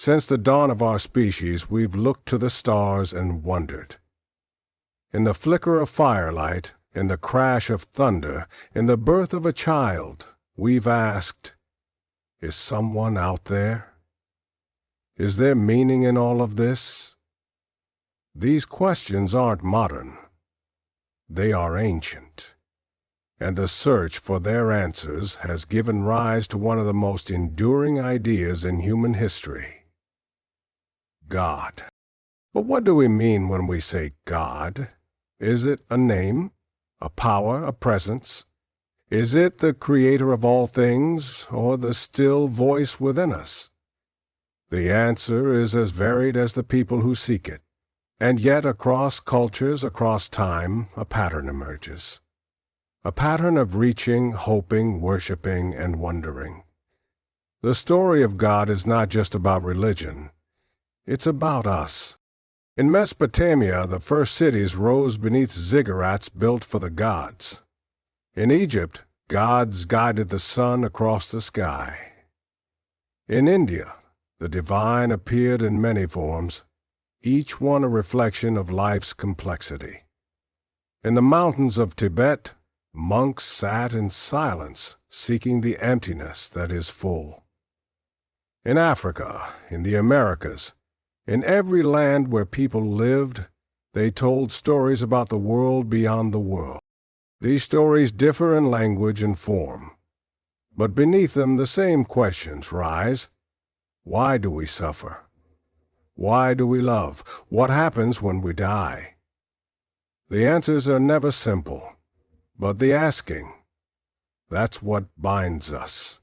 Since the dawn of our species, we've looked to the stars and wondered. In the flicker of firelight, in the crash of thunder, in the birth of a child, we've asked, is someone out there? Is there meaning in all of this? These questions aren't modern. They are ancient. And the search for their answers has given rise to one of the most enduring ideas in human history: God. But what do we mean when we say God? Is it a name, a power, a presence? Is it the creator of all things, or the still voice within us? The answer is as varied as the people who seek it, and yet across cultures, across time, a pattern emerges. A pattern of reaching, hoping, worshiping, and wondering. The story of God is not just about religion. It's about us. In Mesopotamia, the first cities rose beneath ziggurats built for the gods. In Egypt, gods guided the sun across the sky. In India, the divine appeared in many forms, each one a reflection of life's complexity. In the mountains of Tibet, monks sat in silence, seeking the emptiness that is full. In Africa, in the Americas, in every land where people lived, they told stories about the world beyond the world. These stories differ in language and form, but beneath them the same questions rise. Why do we suffer? Why do we love? What happens when we die? The answers are never simple, but the asking, that's what binds us.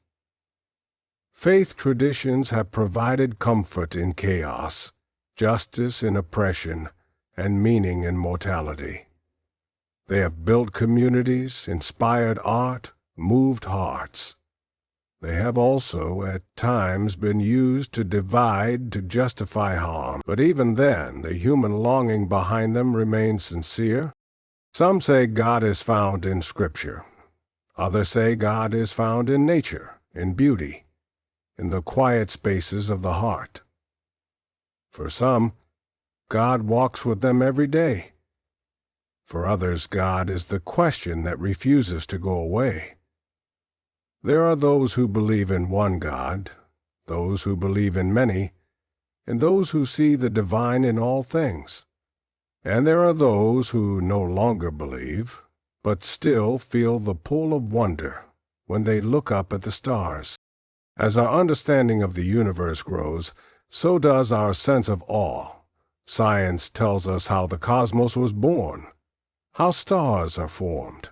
Faith traditions have provided comfort in chaos, justice in oppression, and meaning in mortality. They have built communities, inspired art, moved hearts. They have also, at times, been used to divide, to justify harm, but even then, the human longing behind them remains sincere. Some say God is found in Scripture. Others say God is found in nature, in beauty, in the quiet spaces of the heart. For some, God walks with them every day. For others, God is the question that refuses to go away. There are those who believe in one God, those who believe in many, and those who see the divine in all things. And there are those who no longer believe, but still feel the pull of wonder when they look up at the stars. As our understanding of the universe grows, so does our sense of awe. Science tells us how the cosmos was born, how stars are formed,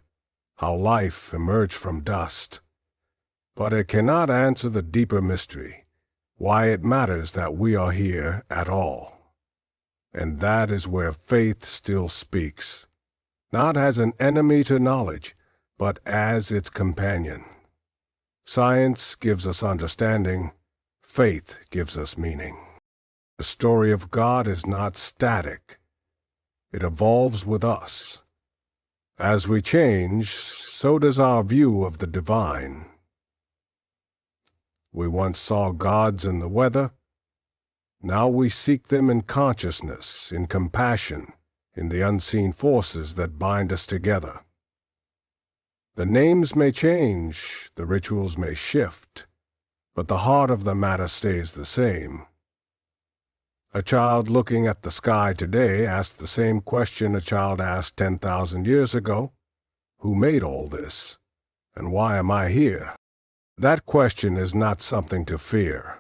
how life emerged from dust. But it cannot answer the deeper mystery, why it matters that we are here at all. And that is where faith still speaks, not as an enemy to knowledge, but as its companion. Science gives us understanding, faith gives us meaning. The story of God is not static. It evolves with us. As we change, so does our view of the divine. We once saw gods in the weather. Now we seek them in consciousness, in compassion, in the unseen forces that bind us together. The names may change, the rituals may shift, but the heart of the matter stays the same. A child looking at the sky today asks the same question a child asked 10,000 years ago. Who made all this? And why am I here? That question is not something to fear.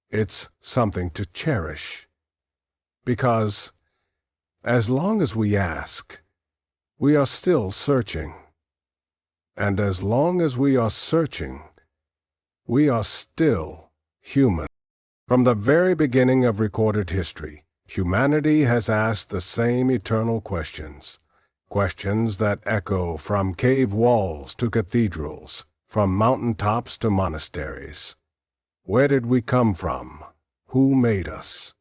It's something to cherish. Because as long as we ask, we are still searching. And as long as we are searching, we are still human. From the very beginning of recorded history, humanity has asked the same eternal questions. Questions that echo from cave walls to cathedrals, from mountain tops to monasteries. Where did we come from? Who made us?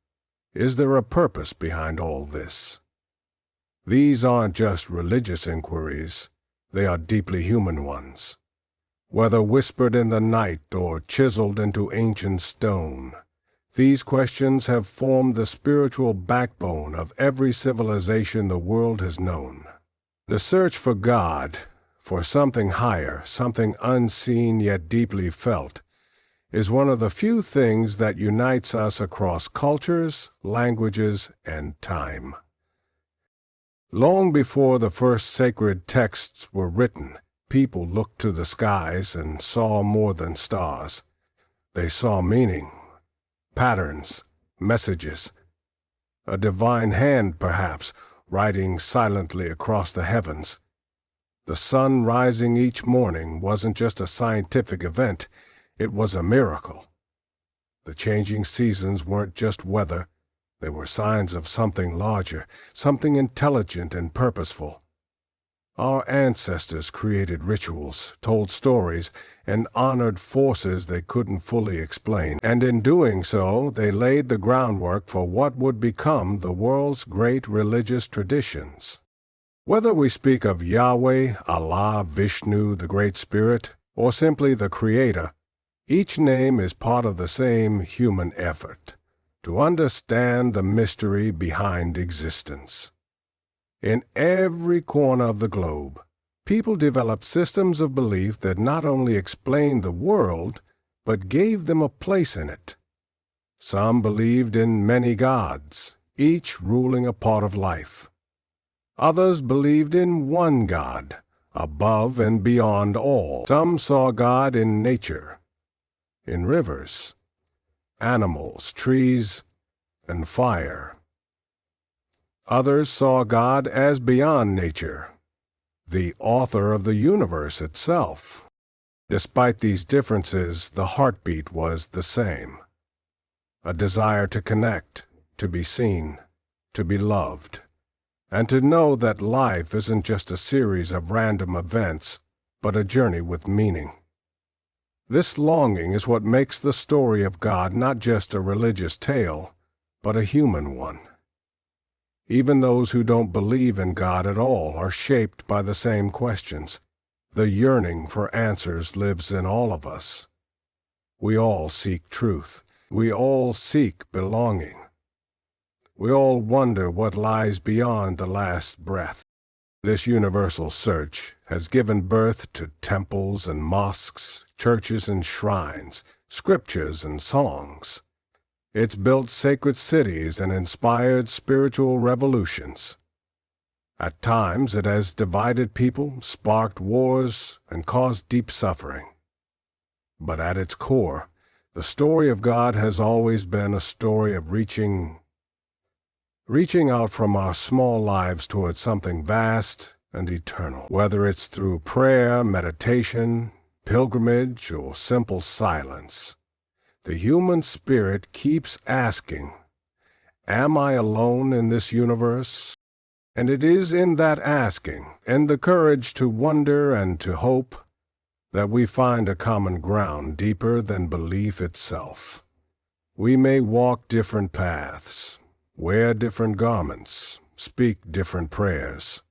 Is there a purpose behind all this? These aren't just religious inquiries. They are deeply human ones. Whether whispered in the night or chiseled into ancient stone, These questions have formed the spiritual backbone of every civilization the world has known. The search for God, for something higher, something unseen yet deeply felt, is one of the few things that unites us across cultures, languages, and time. Long before the first sacred texts were written, people looked to the skies and saw more than stars. They saw meaning, patterns, messages, a divine hand, perhaps, writing silently across the heavens. The sun rising each morning wasn't just a scientific event, it was a miracle. The changing seasons weren't just weather, they were signs of something larger, something intelligent and purposeful. Our ancestors created rituals, told stories, and honored forces they couldn't fully explain, and in doing so, they laid the groundwork for what would become the world's great religious traditions. Whether we speak of Yahweh, Allah, Vishnu, the Great Spirit, or simply the Creator, each name is part of the same human effort, to understand the mystery behind existence. In every corner of the globe, people developed systems of belief that not only explained the world, but gave them a place in it. Some believed in many gods, each ruling a part of life. Others believed in one God, above and beyond all. Some saw God in nature, in rivers, animals, trees, and fire. Others saw God as beyond nature, the author of the universe itself. Despite these differences, the heartbeat was the same. A desire to connect, to be seen, to be loved, and to know that life isn't just a series of random events, but a journey with meaning. This longing is what makes the story of God not just a religious tale, but a human one. Even those who don't believe in God at all are shaped by the same questions. The yearning for answers lives in all of us. We all seek truth. We all seek belonging. We all wonder what lies beyond the last breath. This universal search has given birth to temples and mosques, churches and shrines, scriptures and songs. It's built sacred cities and inspired spiritual revolutions. At times it has divided people, sparked wars, and caused deep suffering. But at its core, the story of God has always been a story of reaching out from our small lives towards something vast and eternal. Whether it's through prayer, meditation, pilgrimage, or simple silence, the human spirit keeps asking, "Am I alone in this universe?" And it is in that asking, and the courage to wonder and to hope, that we find a common ground deeper than belief itself. We may walk different paths, wear different garments, speak different prayers,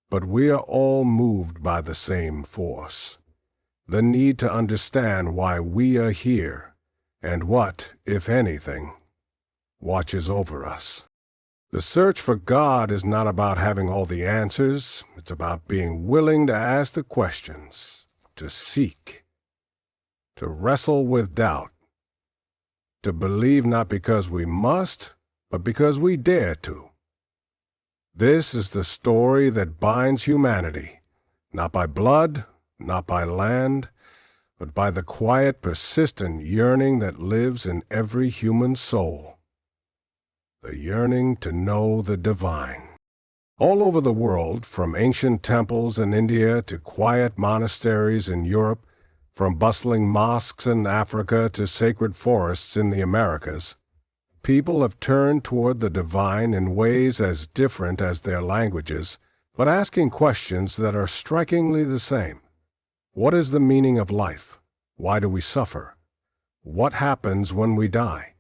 but we are all moved by the same force, the need to understand why we are here and what, if anything, watches over us. The search for God is not about having all the answers. It's about being willing to ask the questions, to seek, to wrestle with doubt, to believe not because we must, but because we dare to. This is the story that binds humanity, not by blood, not by land, but by the quiet, persistent yearning that lives in every human soul. The yearning to know the divine. All over the world, from ancient temples in India to quiet monasteries in Europe, from bustling mosques in Africa to sacred forests in the Americas, people have turned toward the divine in ways as different as their languages, but asking questions that are strikingly the same. What is the meaning of life? Why do we suffer? What happens when we die?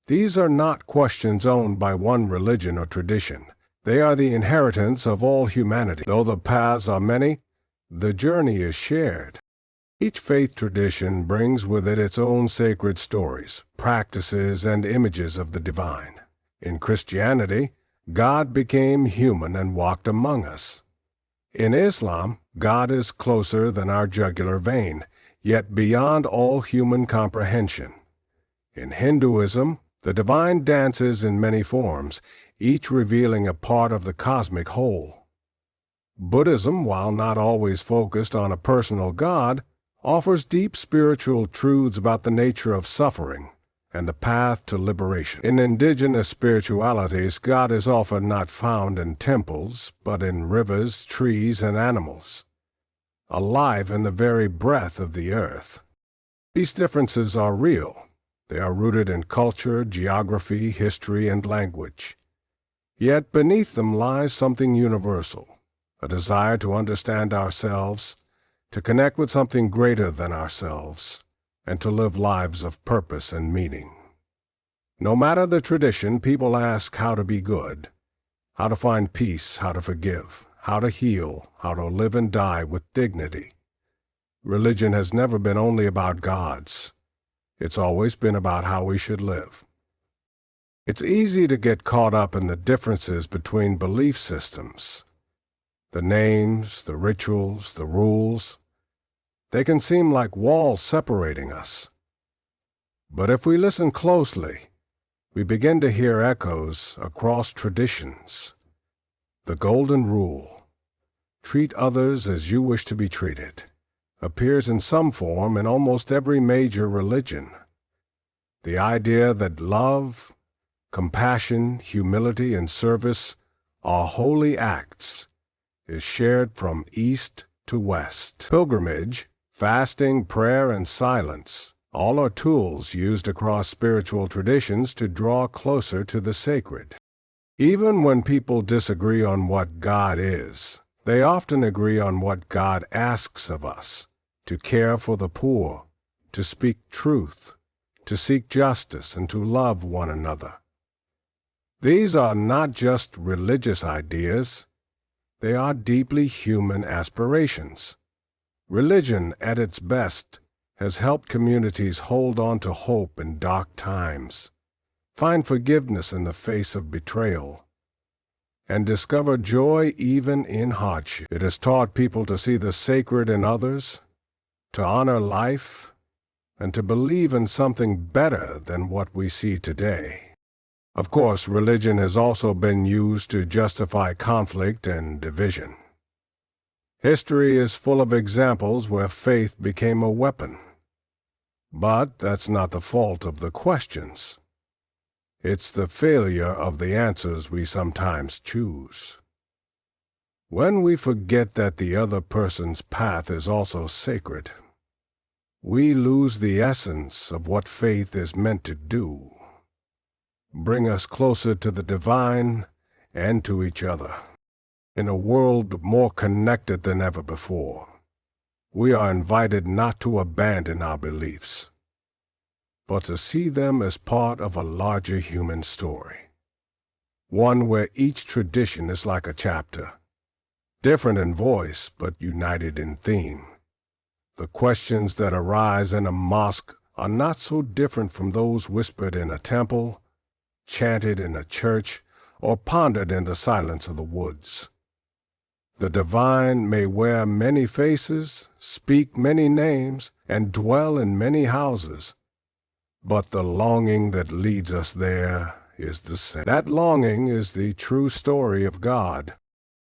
These are not questions owned by one religion or tradition. They are the inheritance of all humanity. Though the paths are many, the journey is shared. Each faith tradition brings with it its own sacred stories, practices, and images of the divine. In Christianity, God became human and walked among us. In Islam, God is closer than our jugular vein, yet beyond all human comprehension. In Hinduism, the divine dances in many forms, each revealing a part of the cosmic whole. Buddhism, while not always focused on a personal God, offers deep spiritual truths about the nature of suffering and the path to liberation. In indigenous spiritualities, God is often not found in temples, but in rivers, trees, and animals, alive in the very breath of the earth. These differences are real. They are rooted in culture, geography, history, and language. Yet beneath them lies something universal, a desire to understand ourselves, to connect with something greater than ourselves, and to live lives of purpose and meaning. No matter the tradition, people ask how to be good, how to find peace, how to forgive, how to heal, how to live and die with dignity. Religion has never been only about gods. It's always been about how we should live. It's easy to get caught up in the differences between belief systems. The names, the rituals, the rules. They can seem like walls separating us. But if we listen closely, we begin to hear echoes across traditions. The golden rule, treat others as you wish to be treated, appears in some form in almost every major religion. The idea that love, compassion, humility, and service are holy acts is shared from east to west. Pilgrimage, fasting, prayer, and silence, all are tools used across spiritual traditions to draw closer to the sacred. Even when people disagree on what God is, they often agree on what God asks of us: to care for the poor, to speak truth, to seek justice, and to love one another. These are not just religious ideas. They are deeply human aspirations. Religion, at its best, has helped communities hold on to hope in dark times, find forgiveness in the face of betrayal, and discover joy even in hardship. It has taught people to see the sacred in others, to honor life, and to believe in something better than what we see today. Of course, religion has also been used to justify conflict and division. History is full of examples where faith became a weapon. But that's not the fault of the questions. It's the failure of the answers we sometimes choose. When we forget that the other person's path is also sacred, we lose the essence of what faith is meant to do: bring us closer to the divine and to each other. In a world more connected than ever before, we are invited not to abandon our beliefs, but to see them as part of a larger human story, one where each tradition is like a chapter, different in voice but united in theme. The questions that arise in a mosque are not so different from those whispered in a temple, chanted in a church, or pondered in the silence of the woods. The divine may wear many faces, speak many names, and dwell in many houses, but the longing that leads us there is the same. That longing is the true story of God.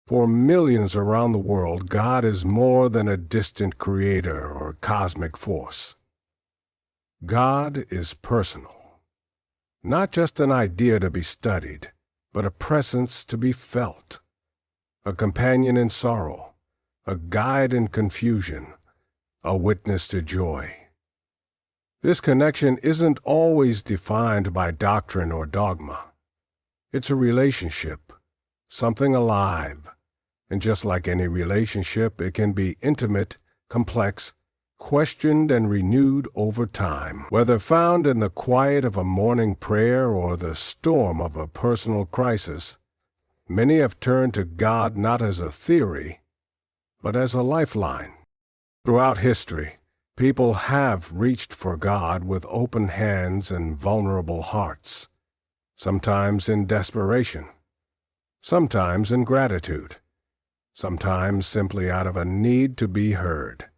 For millions around the world, God is more than a distant creator or cosmic force. God is personal. Not just an idea to be studied, but a presence to be felt, a companion in sorrow, a guide in confusion, a witness to joy. This connection isn't always defined by doctrine or dogma. It's a relationship, something alive, and just like any relationship, it can be intimate, complex, questioned and renewed over time. Whether found in the quiet of a morning prayer or the storm of a personal crisis, many have turned to God not as a theory, but as a lifeline. Throughout history, People have reached for God with open hands and vulnerable hearts, sometimes in desperation, sometimes in gratitude, sometimes simply out of a need to be heard.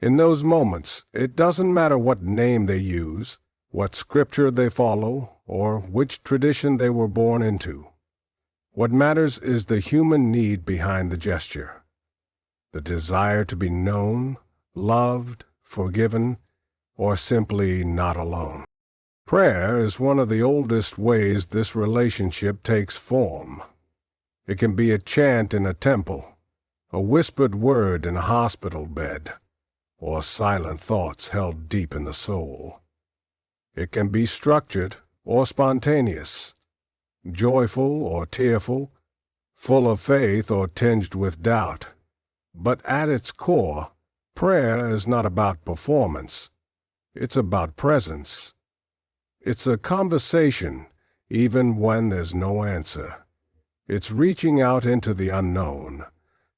In those moments, it doesn't matter what name they use, what scripture they follow, or which tradition they were born into. What matters is the human need behind the gesture, the desire to be known, loved, forgiven, or simply not alone. Prayer is one of the oldest ways this relationship takes form. It can be a chant in a temple, a whispered word in a hospital bed, or silent thoughts held deep in the soul. It can be structured or spontaneous, joyful or tearful, full of faith or tinged with doubt. But at its core, prayer is not about performance. It's about presence. It's a conversation, even when there's no answer. It's reaching out into the unknown,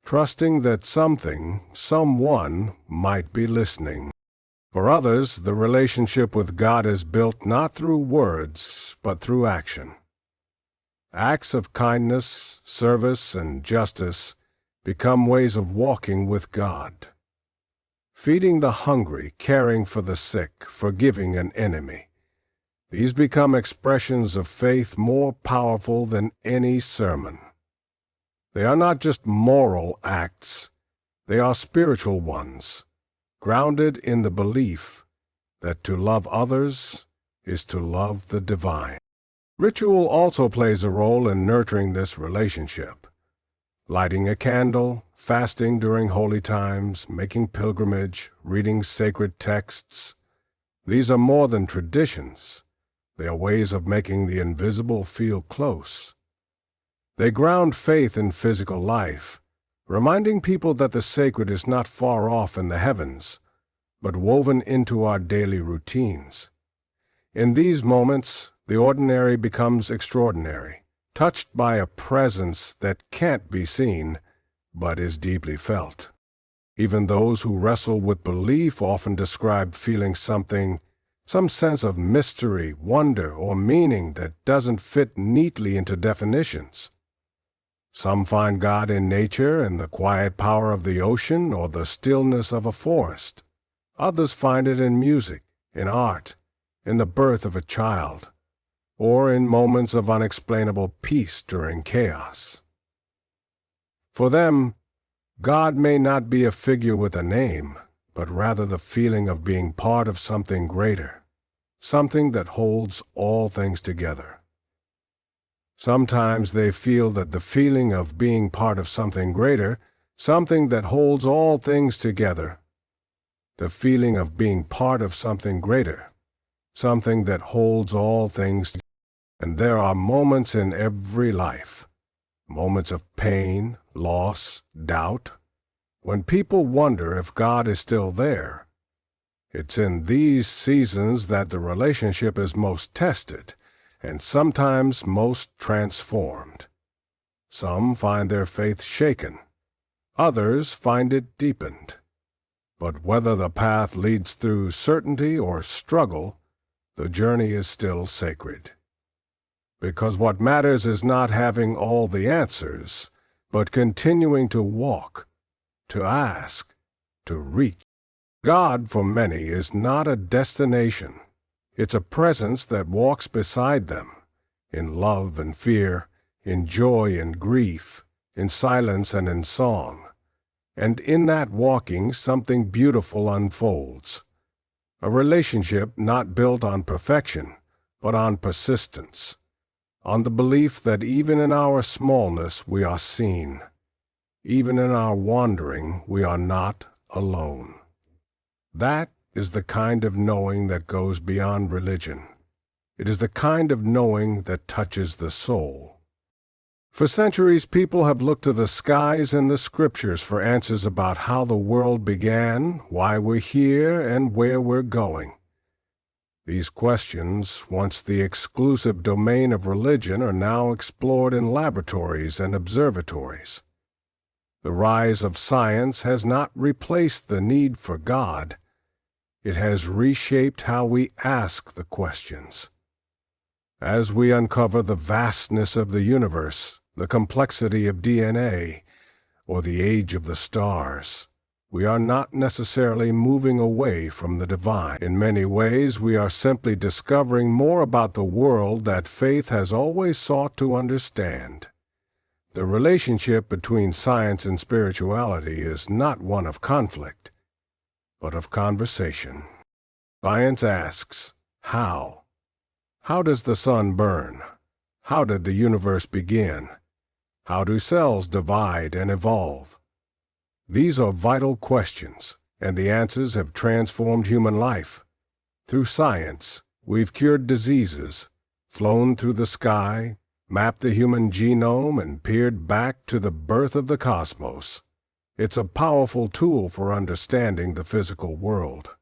trusting that something, someone, might be listening. For others, the relationship with God is built not through words, but through action. Acts of kindness, service, and justice become ways of walking with God. Feeding the hungry, caring for the sick, forgiving an enemy. These become expressions of faith more powerful than any sermon. They are not just moral acts, they are spiritual ones, grounded in the belief that to love others is to love the divine. Ritual also plays a role in nurturing this relationship. Lighting a candle, fasting during holy times, making pilgrimage, reading sacred texts. These are more than traditions. They are ways of making the invisible feel close. They ground faith in physical life, reminding people that the sacred is not far off in the heavens, but woven into our daily routines. In these moments, the ordinary becomes extraordinary, touched by a presence that can't be seen, but is deeply felt. Even those who wrestle with belief often describe feeling some sense of mystery, wonder, or meaning that doesn't fit neatly into definitions. Some find God in nature and the quiet power of the ocean or the stillness of a forest. Others find it in music, in art, in the birth of a child, or in moments of unexplainable peace during chaos. For them, God may not be a figure with a name, but rather the feeling of being part of something greater, something that holds all things together. Sometimes they feel that the feeling of being part of something greater, something that holds all things together, the feeling of being part of something greater, something that holds all things together. And there are moments in every life, moments of pain, loss, doubt, when people wonder if God is still there. It's in these seasons that the relationship is most tested, and sometimes most transformed. Some find their faith shaken, others find it deepened. But whether the path leads through certainty or struggle, the journey is still sacred. Because what matters is not having all the answers, but continuing to walk, to ask, to reach. God, for many, is not a destination. It's a presence that walks beside them, in love and fear, in joy and grief, in silence and in song. And in that walking, something beautiful unfolds. A relationship not built on perfection, but on persistence, on the belief that even in our smallness we are seen. Even in our wandering, we are not alone. That is the kind of knowing that goes beyond religion. It is the kind of knowing that touches the soul. For centuries, people have looked to the skies and the scriptures for answers about how the world began, why we're here, and where we're going. These questions, once the exclusive domain of religion, are now explored in laboratories and observatories. The rise of science has not replaced the need for God, It has reshaped how we ask the questions. As we uncover the vastness of the universe, the complexity of DNA, or the age of the stars, we are not necessarily moving away from the divine. In many ways, we are simply discovering more about the world that faith has always sought to understand. The relationship between science and spirituality is not one of conflict, but of conversation. Science asks, how? How does the sun burn? How did the universe begin? How do cells divide and evolve? These are vital questions, and the answers have transformed human life. Through science, we've cured diseases, flown through the sky, mapped the human genome, and peered back to the birth of the cosmos. It's a powerful tool for understanding the physical world.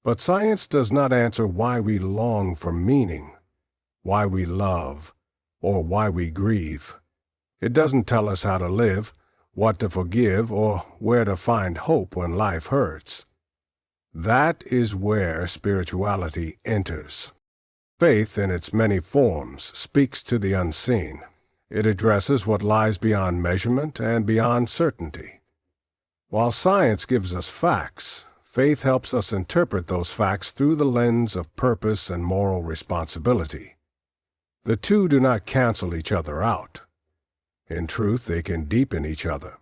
But science does not answer why we long for meaning, why we love, or why we grieve. It doesn't tell us how to live, what to forgive, or where to find hope when life hurts. That is where spirituality enters. Faith, in its many forms, speaks to the unseen. It addresses what lies beyond measurement and beyond certainty. While science gives us facts, faith helps us interpret those facts through the lens of purpose and moral responsibility. The two do not cancel each other out. In truth, they can deepen each other.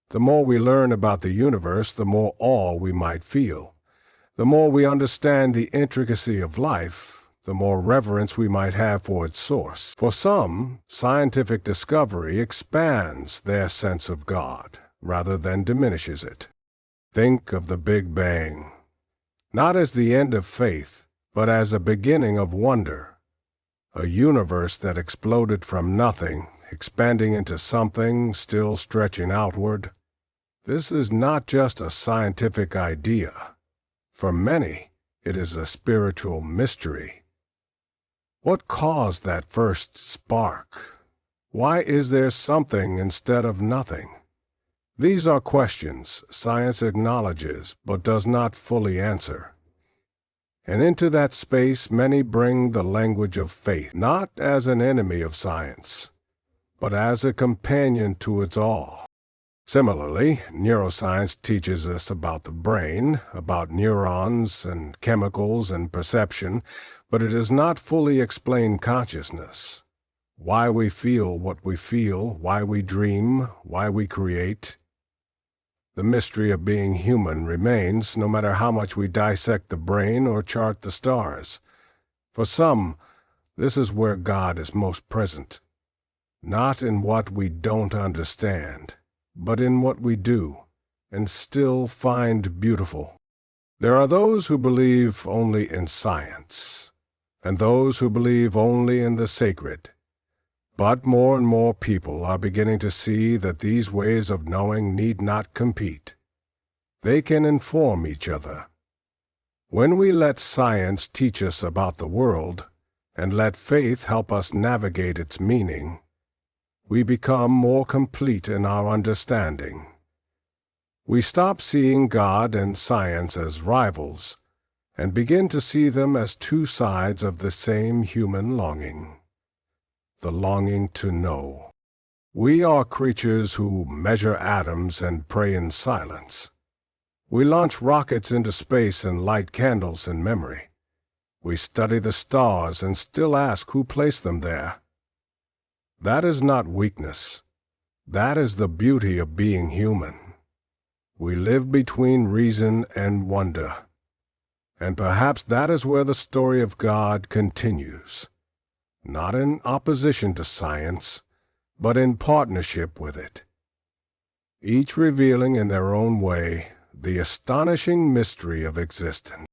The more we learn about the universe, the more awe we might feel. The more we understand the intricacy of life, the more reverence we might have for its source. For some, scientific discovery expands their sense of God rather than diminishes it. Think of the Big Bang, not as the end of faith, but as a beginning of wonder. A universe that exploded from nothing, expanding into something, still stretching outward. This is not just a scientific idea. For many, it is a spiritual mystery. What caused that first spark? Why is there something instead of nothing? These are questions science acknowledges but does not fully answer. And into that space many bring the language of faith, not as an enemy of science, but as a companion to its all. Similarly, neuroscience teaches us about the brain, about neurons and chemicals and perception, but it does not fully explain consciousness. Why we feel what we feel, why we dream, why we create. The mystery of being human remains no matter how much we dissect the brain or chart the stars. For some, this is where God is most present. Not in what we don't understand, but in what we do, and still find beautiful. There are those who believe only in science, and those who believe only in the sacred. But more and more people are beginning to see that these ways of knowing need not compete. They can inform each other. When we let science teach us about the world, and let faith help us navigate its meaning, we become more complete in our understanding. We stop seeing God and science as rivals, and begin to see them as two sides of the same human longing. The longing to know. We are creatures who measure atoms and pray in silence. We launch rockets into space and light candles in memory. We study the stars and still ask who placed them there. That is not weakness. That is the beauty of being human. We live between reason and wonder. And perhaps that is where the story of God continues. Not in opposition to science, but in partnership with it. Each revealing in their own way the astonishing mystery of existence.